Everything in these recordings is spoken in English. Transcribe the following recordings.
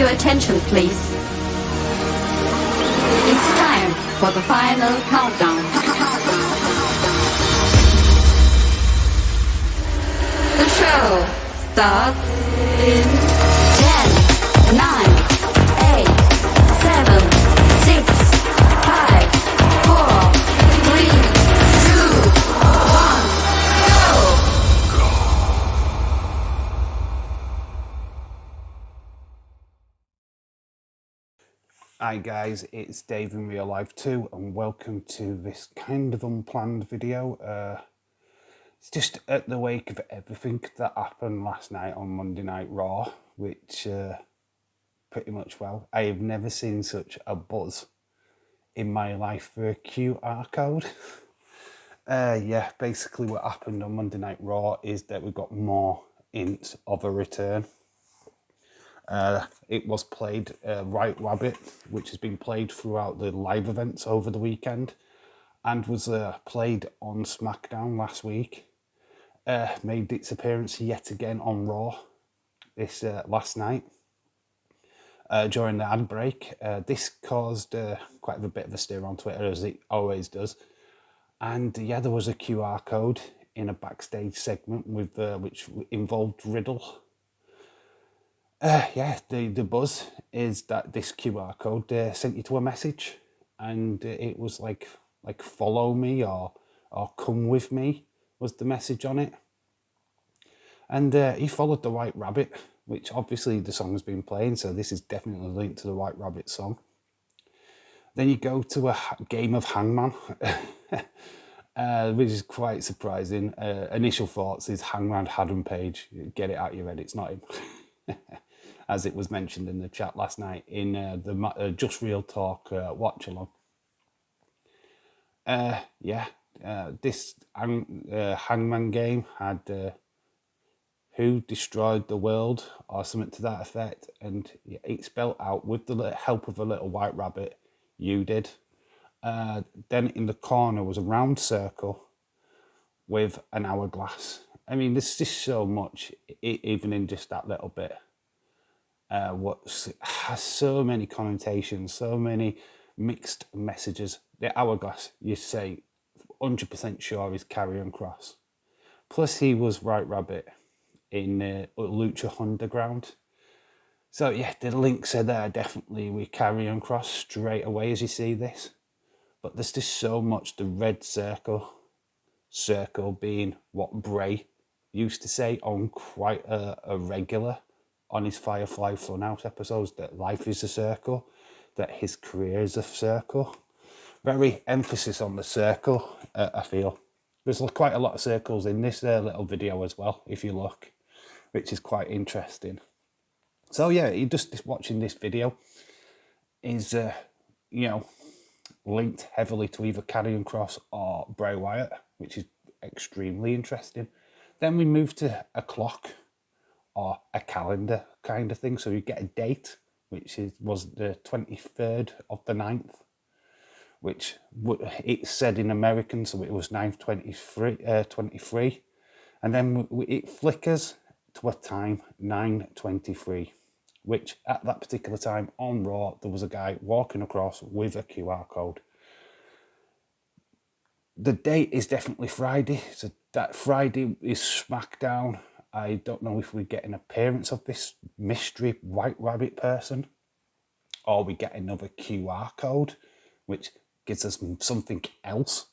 your attention, please. It's time for the final countdown. The show starts in 10, 9, 8, 7, 6, 5, 4, 3, 2, 1, go! Hi guys, it's Dave in Real Life 2 and welcome to this kind of unplanned video. It's just at the wake of everything that happened last night on Monday Night Raw, which pretty much, well, I have never seen such a buzz in my life for a QR code. Yeah, basically what happened on Monday Night Raw is that we got more hints of a return. It was played White Raddit, which has been played throughout the live events over the weekend and was played on SmackDown last week. Made its appearance yet again on Raw this last night during the ad break. This caused quite a bit of a stir on Twitter, as it always does. And yeah, there was a QR code in a backstage segment with which involved Riddle. Yeah, the buzz is that this QR code sent you to a message, and it was like follow me or come with me was the message on it. And he followed the White Rabbit, which obviously the song has been playing, so this is definitely linked to the White Rabbit song. Then you go to a game of Hangman, which is quite surprising. Initial thoughts is Hangman Adam Page. Get it out of your head, it's not him. As it was mentioned in the chat last night in the Just Real Talk watch along. This Hangman game had Who Destroyed the World or something to that effect, and it spelled out with the help of a little white rabbit, you did. Then in the corner was a round circle with an hourglass. I mean, there's just so much, even in just that little bit. What has so many connotations, so many mixed messages. The hourglass, you say, 100% sure is Karrion Kross. Plus, he was White Rabbit in Lucha Underground. So yeah, the links are there definitely with Karrion Kross straight away as you see this. But there's just so much. The red circle being what Bray used to say on quite a regular on his Firefly Funhouse episodes, that life is a circle, that his career is a circle. Very emphasis on the circle, I feel. There's quite a lot of circles in this little video as well, if you look, which is quite interesting. So yeah, just watching this video is, linked heavily to either Karrion Kross or Bray Wyatt, which is extremely interesting. Then we move to a clock or a calendar kind of thing. So you get a date, which was the 23rd of the 9th, which it said in American, so it was 9/23. And then it flickers to a time, 9:23, which at that particular time on Raw, there was a guy walking across with a QR code. The date is definitely Friday, so that Friday is SmackDown. I don't know if we get an appearance of this mystery White Rabbit person, or we get another QR code, which gives us something else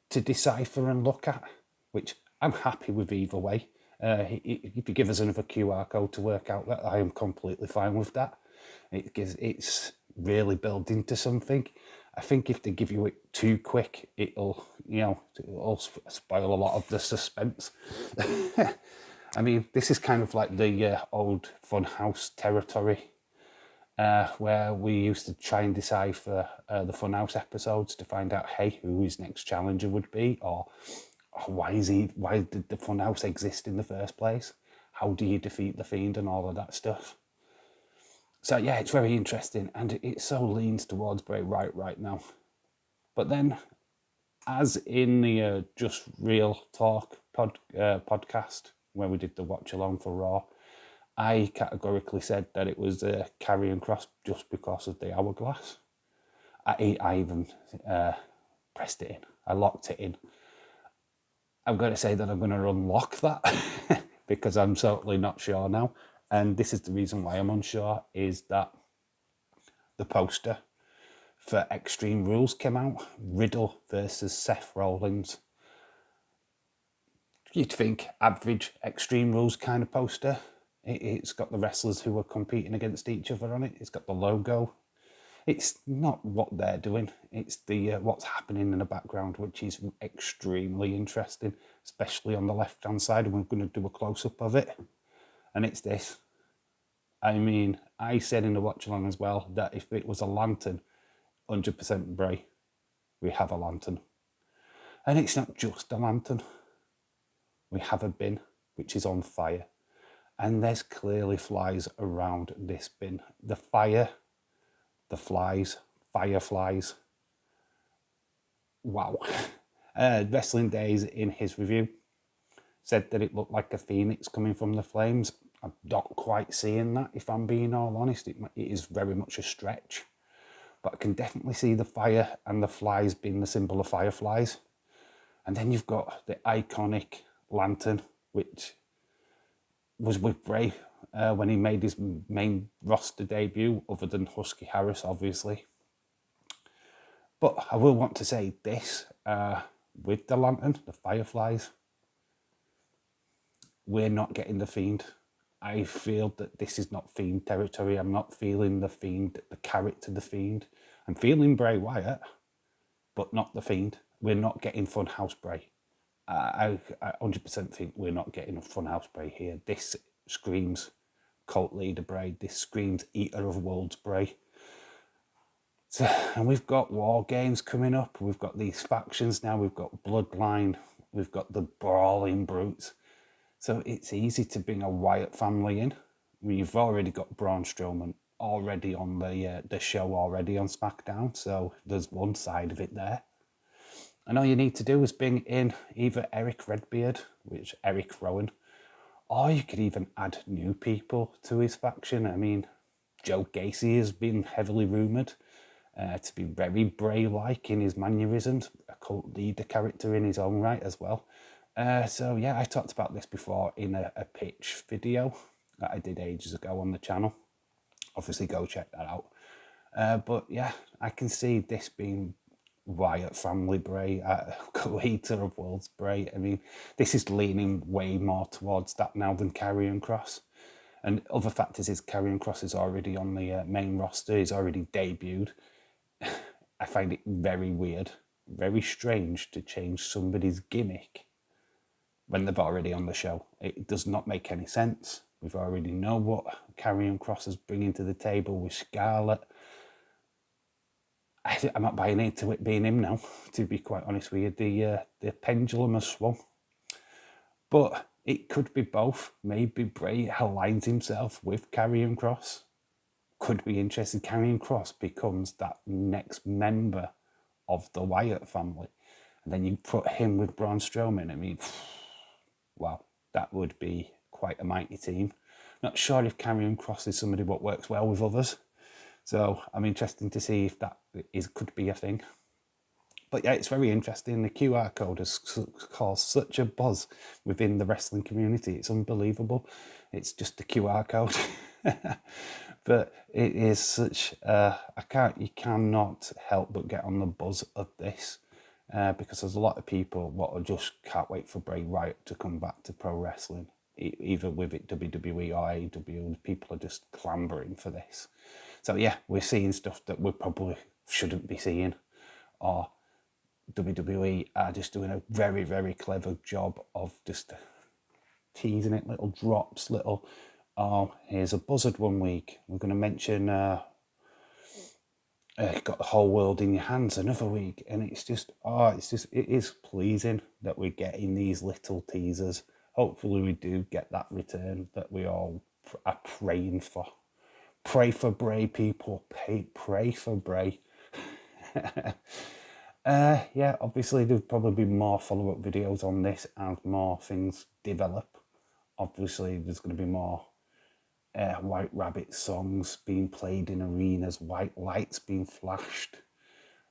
to decipher and look at, which I'm happy with either way. If you give us another QR code to work out that, I am completely fine with that. It's really building to something. I think if they give you it too quick, it'll spoil a lot of the suspense. I mean, this is kind of like the old Funhouse territory, where we used to try and decipher the Funhouse episodes to find out, hey, who his next challenger would be, or why did the Funhouse exist in the first place? How do you defeat the Fiend and all of that stuff? So yeah, it's very interesting, and it so leans towards Bray Wyatt right now. But then, as in the Just Real Talk podcast, where we did the watch along for Raw, I categorically said that it was Karrion Kross just because of the hourglass. I even pressed it in. I locked it in. I'm going to say that I'm going to unlock that because I'm certainly not sure now. And this is the reason why I'm unsure, is that the poster for Extreme Rules came out. Riddle versus Seth Rollins. You'd think average Extreme Rules kind of poster. It's got the wrestlers who are competing against each other on it. It's got the logo. It's not what they're doing. It's the what's happening in the background, which is extremely interesting, especially on the left-hand side. And we're going to do a close-up of it. And it's this. I mean, I said in the watch-along as well that if it was a lantern, 100% Bray, we have a lantern. And it's not just a lantern. We have a bin, which is on fire. And there's clearly flies around this bin. The fire, the flies, fireflies. Wow. Wrestling Days, in his review, said that it looked like a phoenix coming from the flames. I'm not quite seeing that, if I'm being all honest. It is very much a stretch. But I can definitely see the fire and the flies being the symbol of fireflies. And then you've got the iconic lantern, which was with Bray when he made his main roster debut, other than Husky Harris, obviously. But I will want to say this, with the lantern, the fireflies, we're not getting the Fiend. I feel that this is not Fiend territory. I'm not feeling the Fiend, the character, the Fiend. I'm feeling Bray Wyatt, but not the Fiend. We're not getting Funhouse Bray. I 100% think we're not getting a Funhouse Bray here. This screams cult leader Bray. This screams Eater of Worlds Bray. So, and we've got War Games coming up. We've got these factions now. We've got Bloodline. We've got the Brawling Brutes. So it's easy to bring a Wyatt family in. We've already got Braun Strowman already on the show already on SmackDown. So there's one side of it there. And all you need to do is bring in either Eric Redbeard, which Eric Rowan, or you could even add new people to his faction. I mean, Joe Gacy has been heavily rumoured to be very Bray-like in his mannerisms, a cult leader character in his own right as well. So yeah, I talked about this before in a pitch video that I did ages ago on the channel. Obviously go check that out. But yeah, I can see this being Wyatt family Bray, Eater of Worlds Bray. I mean, this is leaning way more towards that now than Karrion Kross. And other factors is Karrion Kross is already on the main roster. He's already debuted. I find it very weird, very strange to change somebody's gimmick when they're already on the show. It does not make any sense. We've already know what Karrion Kross is bringing to the table with Scarlett. I'm not buying into it being him now, to be quite honest with you. The pendulum has swung. But it could be both. Maybe Bray aligns himself with Karrion Kross. Could be interesting. Karrion Kross becomes that next member of the Wyatt family. And then you put him with Braun Strowman. I mean, wow, that would be quite a mighty team. Not sure if Karrion Kross is somebody what works well with others. So I'm interested to see if that could be a thing. But yeah, it's very interesting. The QR code has caused such a buzz within the wrestling community. It's unbelievable. It's just a QR code. But it is such you cannot help but get on the buzz of this. Because there's a lot of people what just can't wait for Bray Wyatt to come back to pro wrestling. Either with it WWE or AEW, people are just clambering for this. So yeah, we're seeing stuff that we probably shouldn't be seeing, or WWE are just doing a very, very clever job of just teasing it, little drops, oh, here's a buzzard one week. We're going to mention got the whole world in your hands another week, and it is pleasing that we're getting these little teasers. Hopefully we do get that return that we all are praying for. Pray for Bray, people. Pray for Bray. Yeah, obviously there'll probably be more follow-up videos on this as more things develop. Obviously there's going to be more White Rabbit songs being played in arenas, white lights being flashed.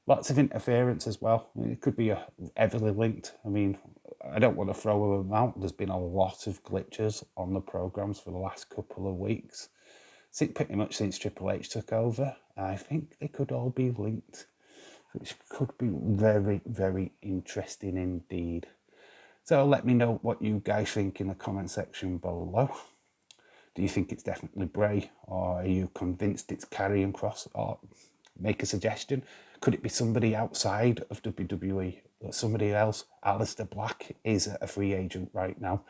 Lots of interference as well. It could be heavily linked. I mean, I don't want to throw them out. There's been a lot of glitches on the programs for the last couple of weeks. Pretty much since Triple H took over. I think they could all be linked, which could be very, very interesting indeed. So let me know what you guys think in the comment section below. Do you think it's definitely Bray, or are you convinced it's Karrion Kross? Or make a suggestion. Could it be somebody outside of WWE? Somebody else? Aleister Black is a free agent right now.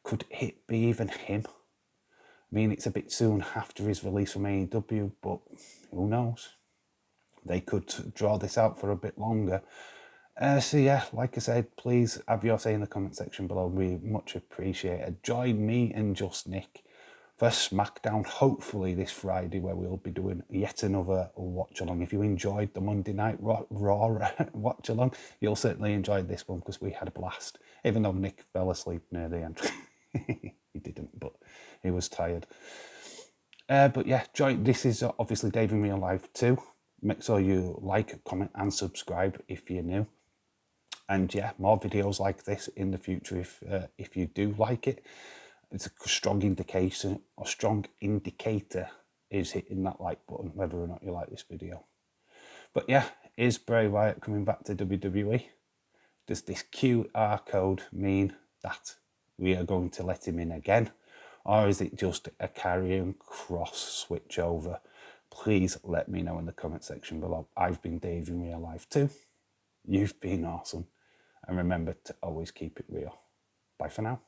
Could it be even him? I mean, it's a bit soon after his release from AEW, but who knows? They could draw this out for a bit longer. So yeah, like I said, please have your say in the comment section below. We much appreciate it. Join me and Just Nick for SmackDown, hopefully this Friday, where we'll be doing yet another watch along. If you enjoyed the Monday Night Raw watch along, you'll certainly enjoy this one because we had a blast. Even though Nick fell asleep near the end, he didn't, but he was tired. But yeah, this is obviously Dave in Real Life too. Make sure you like, comment, and subscribe if you're new. And yeah, more videos like this in the future if you do like it. It's a strong indication, or strong indicator is hitting that like button, whether or not you like this video. But yeah, is Bray Wyatt coming back to WWE? Does this QR code mean that we are going to let him in again? Or is it just a Karrion Kross switch over? Please let me know in the comment section below. I've been Dave in Real Life too. You've been awesome. And remember to always keep it real. Bye for now.